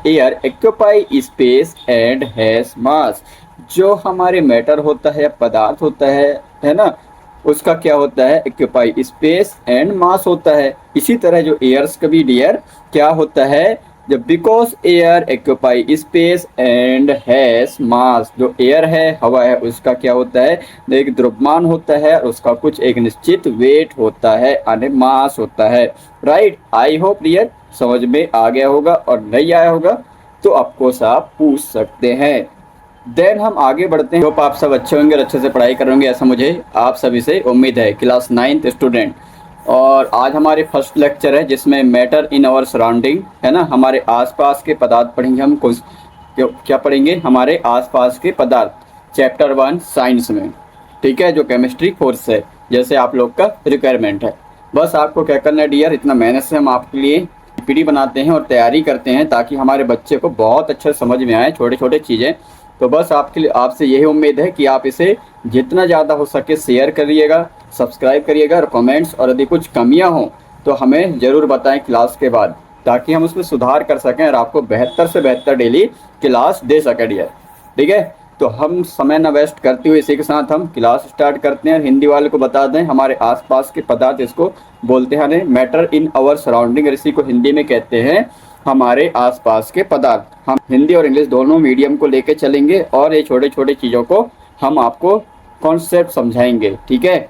Air occupy space and has मास। जो हमारे matter होता है, पदार्थ होता है ना, उसका क्या होता है, एक्यूपाई स्पेस एंड मास होता है। इसी तरह जो एयर्स का भी डियर क्या होता है, जब because air occupy space and has मास, जो एयर है, हवा है, उसका क्या होता है, एक द्रव्यमान होता है, उसका कुछ एक निश्चित वेट होता है, यानी मास होता है। राइट, आई होप डियर समझ में आ गया होगा, और नहीं आया होगा तो ऑफकोर्स आप पूछ सकते हैं। देन हम आगे बढ़ते हैं। होप आप सब अच्छे होंगे और अच्छे से पढ़ाई करेंगे, ऐसा मुझे आप सभी से उम्मीद है। क्लास 9th स्टूडेंट, और आज हमारे फर्स्ट लेक्चर है जिसमें मैटर इन आवर सराउंडिंग है ना, हमारे आसपास के पदार्थ पढ़ेंगे हम। कुछ क्या पढ़ेंगे, हमारे आसपास के पदार्थ, चैप्टर 1 साइंस में। ठीक है, जो केमिस्ट्री कोर्स है, जैसे आप लोग का रिक्वायरमेंट है। बस आपको क्या करना है डियर, इतना मेहनत से हम आपके लिए पीडी बनाते हैं और तैयारी करते हैं ताकि हमारे बच्चे को बहुत अच्छे समझ में आए छोटे छोटे चीज़ें। तो बस आपके लिए, आपसे यही उम्मीद है कि आप इसे जितना ज़्यादा हो सके शेयर करिएगा, सब्सक्राइब करिएगा, और कमेंट्स और यदि कुछ कमियां हों तो हमें ज़रूर बताएं क्लास के बाद, ताकि हम उसमें सुधार कर सकें और आपको बेहतर से बेहतर डेली क्लास दे सकें डियर। ठीक है, तो हम समय न वेस्ट करते हुए इसी के साथ हम क्लास स्टार्ट करते हैं। हिंदी वाले को बता दें, हमारे आसपास के पदार्थ इसको बोलते हैं मैटर इन आवर सराउंडिंग, और इसी को हिंदी में कहते हैं हमारे आसपास के पदार्थ। हम हिंदी और इंग्लिश दोनों मीडियम को लेके चलेंगे और ये छोटे छोटे चीज़ों को हम आपको कॉन्सेप्ट समझाएंगे। ठीक है,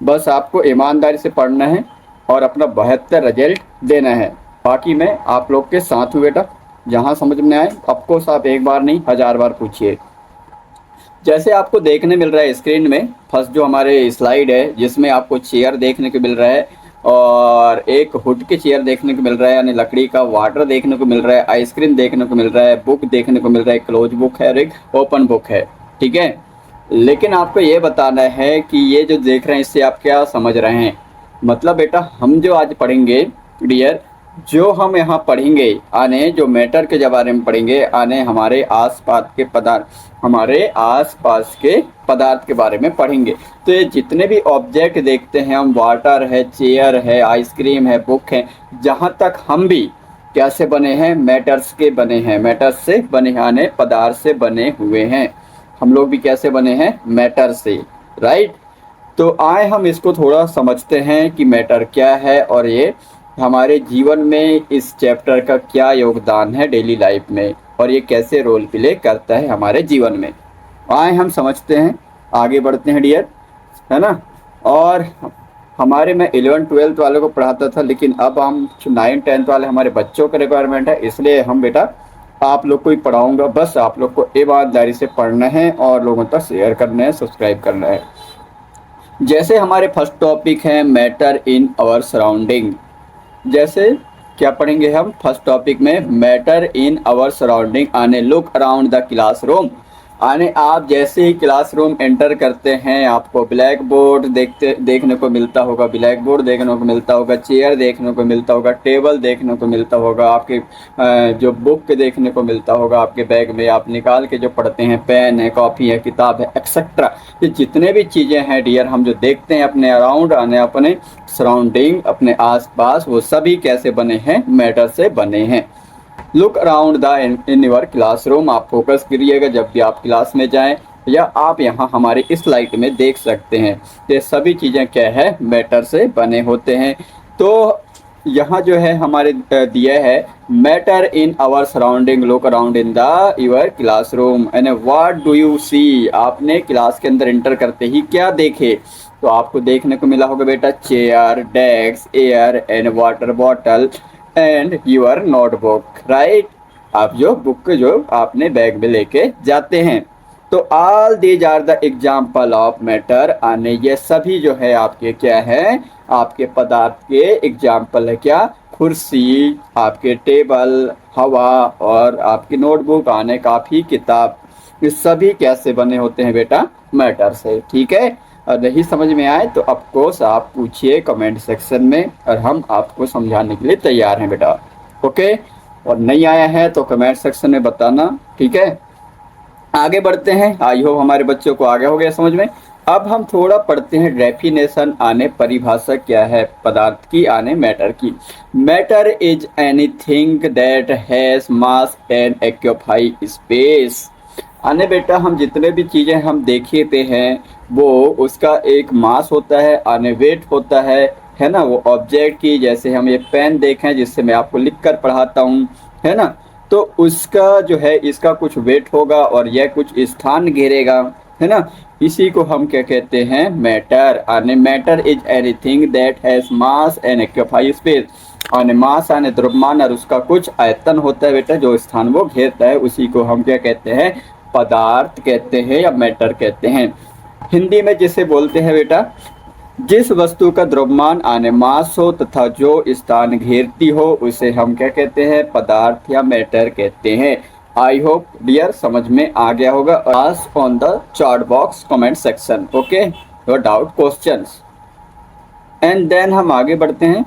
बस आपको ईमानदारी से पढ़ना है और अपना बेहतर रिजल्ट देना है। बाकी मैं आप लोग के साथ हूँ बेटा, जहाँ समझ में आए ऑफकोर्स आप एक बार नहीं 1000 बार पूछिए। जैसे आपको देखने मिल रहा है स्क्रीन में, फर्स्ट जो हमारे स्लाइड है जिसमें आपको चेयर देखने को मिल रहा है, और एक हुड के चेयर देखने को मिल रहा है, यानी लकड़ी का, वाटर देखने को मिल रहा है, आइसक्रीम देखने को मिल रहा है, बुक देखने को मिल रहा है, क्लोज बुक है और एक ओपन बुक है। ठीक है, लेकिन आपको ये बताना है कि ये जो देख रहे हैं इससे आप क्या समझ रहे हैं। मतलब बेटा हम जो आज पढ़ेंगे डियर, जो हम यहाँ पढ़ेंगे आने, जो मैटर के बारे में पढ़ेंगे आने, हमारे आसपास के पदार्थ, हमारे आसपास के पदार्थ के बारे में पढ़ेंगे। तो ये जितने भी ऑब्जेक्ट देखते हैं हम, वाटर है, चेयर है, आइसक्रीम है, बुक है, जहाँ तक हम भी कैसे बने हैं, मैटर्स के बने हैं, मैटर्स से बने आने, पदार्थ से बने हुए हैं। हम लोग भी कैसे बने हैं, मैटर से। राइट, तो आए हम इसको थोड़ा समझते हैं कि मैटर क्या है और ये हमारे जीवन में इस चैप्टर का क्या योगदान है डेली लाइफ में, और ये कैसे रोल प्ले करता है हमारे जीवन में। आए हम समझते हैं, आगे बढ़ते हैं डियर, है ना। और हमारे मैं 11th-12th वालों को पढ़ाता था, लेकिन अब हम 9th-10th वाले हमारे बच्चों का रिक्वायरमेंट है, इसलिए हम बेटा आप लोग को ही पढ़ाऊँगा। बस आप लोग को ईमानदारी से पढ़ना है और लोगों तक शेयर करना है, सब्सक्राइब करना है। जैसे हमारे फर्स्ट टॉपिक है मैटर इन आवर सराउंडिंग। जैसे क्या पढ़ेंगे हम फर्स्ट टॉपिक में, मैटर इन आवर सराउंडिंग आने, लुक अराउंड द क्लासरूम। आने आप जैसे ही क्लासरूम एंटर करते हैं आपको ब्लैक बोर्ड देखने को मिलता होगा, ब्लैक बोर्ड देखने को मिलता होगा, चेयर देखने को मिलता होगा, टेबल देखने को मिलता होगा, आपके जो बुक देखने को मिलता होगा, आपके बैग में आप निकाल के जो पढ़ते हैं, पेन है, कॉपी है, किताब है, एक्सेट्रा। ये जितने भी चीज़ें हैं डियर हम जो देखते हैं अपने अराउंड आने, अपने सराउंडिंग, अपने आसपास, वो सभी कैसे बने हैं, मैटर से बने हैं। Look around the in your classroom, आप फोकस करिएगा जब भी आप क्लास में जाएं, या आप यहाँ हमारे इस स्लाइड में देख सकते हैं। ये सभी चीज़ें क्या है, मैटर से बने होते हैं। तो यहाँ जो है हमारे दिया है matter in our surrounding, look around in the your classroom and what do you see. आपने क्लास के अंदर एंटर करते ही क्या देखे, तो आपको देखने को मिला होगा बेटा chair, desk, air and water bottle and your notebook. Right, आप जो बुक जो आपने बैग में लेके जाते हैं। तो all these are the example of matter आने, ये सभी जो है आपके क्या है, आपके पदार्थ के एग्जाम्पल है। क्या, कुर्सी, आपके टेबल, हवा और आपकी नोटबुक आने, काफ़ी, किताब, ये सभी कैसे बने होते हैं बेटा, मैटर से। ठीक है, और नहीं समझ में आए तो ऑफकोर्स आप पूछिए कमेंट सेक्शन में, और हम आपको समझाने के लिए तैयार हैं बेटा। ओके, और नहीं आया है तो कमेंट सेक्शन में बताना। ठीक है, आगे बढ़ते हैं। आई होप हमारे बच्चों को आ गया होगा समझ में। अब हम थोड़ा पढ़ते हैं डेफिनेशन आने परिभाषा क्या है पदार्थ की आने मैटर की। Matter is anything that has mass and occupy space. आने बेटा हम जितने भी चीज़ें हम देखे पे हैं वो उसका एक मास होता है, आने वेट होता है ना। वो ऑब्जेक्ट की, जैसे हम ये पेन देखें जिससे मैं आपको लिख कर पढ़ाता हूँ, है ना, तो उसका जो है इसका कुछ वेट होगा और यह कुछ स्थान घेरेगा, है ना। इसी को हम क्या कहते हैं, मैटर। आने matter is anything that has mass and occupy space. आने मास आने द्रव्यमान और उसका कुछ आयतन होता है बेटा, जो स्थान वो घेरता है, उसी को हम क्या कहते हैं, पदार्थ कहते हैं या मैटर कहते हैं। हिंदी में जिसे बोलते हैं बेटा, जिस वस्तु का द्रव्यमान आने मास हो तथा जो स्थान घेरती हो उसे हम क्या कहते हैं, पदार्थ या मैटर कहते हैं। आई होप डियर समझ में आ गया होगा। Ask on the chat box comment section, okay, your doubt questions. And then हम आगे बढ़ते हैं।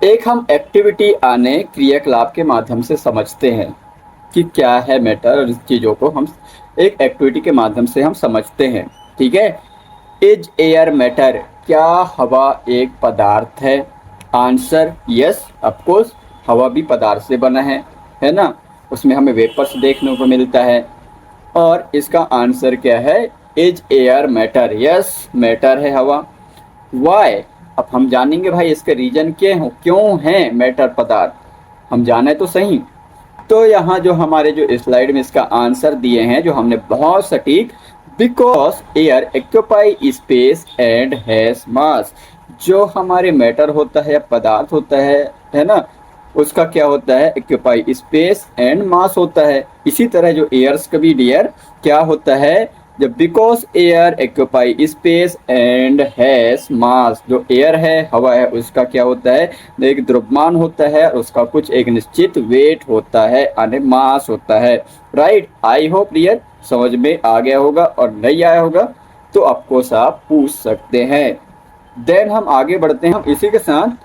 एक हम एक्टिविटी आने क्रियाकलाप के माध्यम से समझते हैं कि क्या है मैटर, और इस चीज़ों को हम एक एक्टिविटी के माध्यम से हम समझते हैं, ठीक है। इज एयर मैटर, क्या हवा एक पदार्थ है? आंसर यस, ऑफकोर्स हवा भी पदार्थ से बना है ना, उसमें हमें वेपर्स देखने को मिलता है। और इसका आंसर क्या है, is air matter, yes matter है हवा। वाई, अब हम जानेंगे भाई इसके रीजन क्यों है मैटर पदार्थ, हम जाने तो सही। तो यहाँ जो हमारे जो स्लाइड में इसका आंसर दिए हैं, जो हमने बहुत सटीक, because air occupy space and has मास। जो हमारे मैटर होता है, पदार्थ होता है ना, उसका क्या होता है, एक्यूपाई स्पेस एंड मास होता है। इसी तरह जो एयर्स का भी डियर क्या होता है, जब because air occupy space and has मास, जो एयर है, हवा है, उसका क्या होता है, एक द्रव्यमान होता है और उसका कुछ एक निश्चित वेट होता है, यानी मास होता है। राइट, आई होप डियर समझ में आ गया होगा, और नहीं आया होगा तो आपको आप पूछ सकते हैं। देन हम आगे बढ़ते हैं। हम इसी के साथ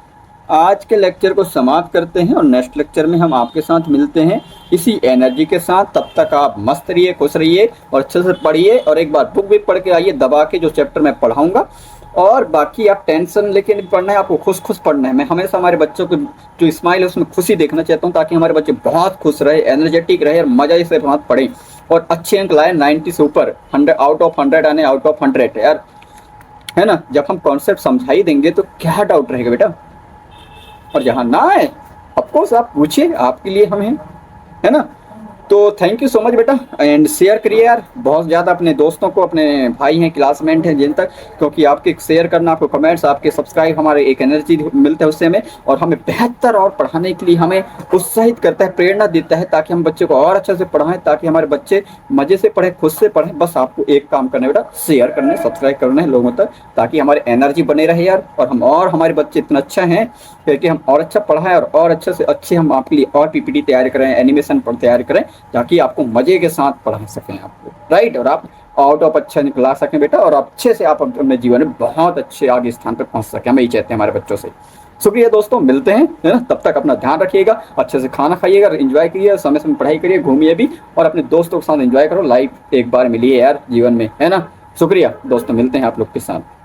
आज के लेक्चर को समाप्त करते हैं और नेक्स्ट लेक्चर में हम आपके साथ मिलते हैं इसी एनर्जी के साथ। तब तक आप मस्त रहिए, खुश रहिए और अच्छे से पढ़िए, और एक बार बुक भी पढ़ के आइए दबा के, जो चैप्टर मैं पढ़ाऊंगा। और बाकी आप टेंशन लेके नहीं पढ़ना है, आपको खुश खुश पढ़ना है। मैं हमेशा हमारे बच्चों को जो स्माइल है उसमें खुशी देखना चाहता हूँ, ताकि हमारे बच्चे बहुत खुश रहे, एनर्जेटिक रहे और मजा से बात पढ़ें और अच्छे अंक लाए, 90 से ऊपर, 100 आउट ऑफ 100 आने, आउट ऑफ 100 यार, है ना। जब हम कॉन्सेप्ट समझा ही देंगे तो क्या डाउट रहेगा बेटा। और जहाँ ना आए ऑफकोर्स आप पूछिए, आपके लिए हम हैं, है ना। तो थैंक यू सो मच बेटा, एंड शेयर करिए यार बहुत ज़्यादा अपने दोस्तों को, अपने भाई हैं, क्लासमेट हैं जिन तक, क्योंकि आपके शेयर करना, आपको कमेंट्स, आपके सब्सक्राइब हमारे एक एनर्जी मिलता है उससे हमें, और हमें बेहतर और पढ़ाने के लिए हमें उत्साहित करता है, प्रेरणा देता है, ताकि हम बच्चे को और अच्छे से पढ़ाएं, ताकि हमारे बच्चे मज़े से पढ़ें, खुद से पढ़ें। बस आपको एक काम करना है बेटा, शेयर करना है, सब्सक्राइब करना है लोगों तक, ताकि हमारी एनर्जी बने रहे यार, और हम और हमारे बच्चे इतना अच्छा हैं कि हम और अच्छा पढ़ाएं और अच्छे से अच्छे हम आपके लिए और पीपीटी तैयार करें, एनिमेशन पर तैयार करें, ताकि आपको मजे के साथ पढ़ा सकें आपको, राइट, और आप आउट ऑफ अच्छा निकला सकें बेटा, और अच्छे से आप अपने जीवन में बहुत अच्छे आगे स्थान पर पहुंच सकें। हम यही चाहते हैं हमारे बच्चों से। शुक्रिया दोस्तों, मिलते हैं, है ना। तब तक अपना ध्यान रखिएगा, अच्छे से खाना खाइएगा, एंजॉय करिए, समय समय पढ़ाई करिए, घूमिए भी, और अपने दोस्तों के साथ एंजॉय करो। लाइफ एक बार मिली है यार जीवन में, है ना। शुक्रिया दोस्तों, मिलते हैं आप लोग के साथ।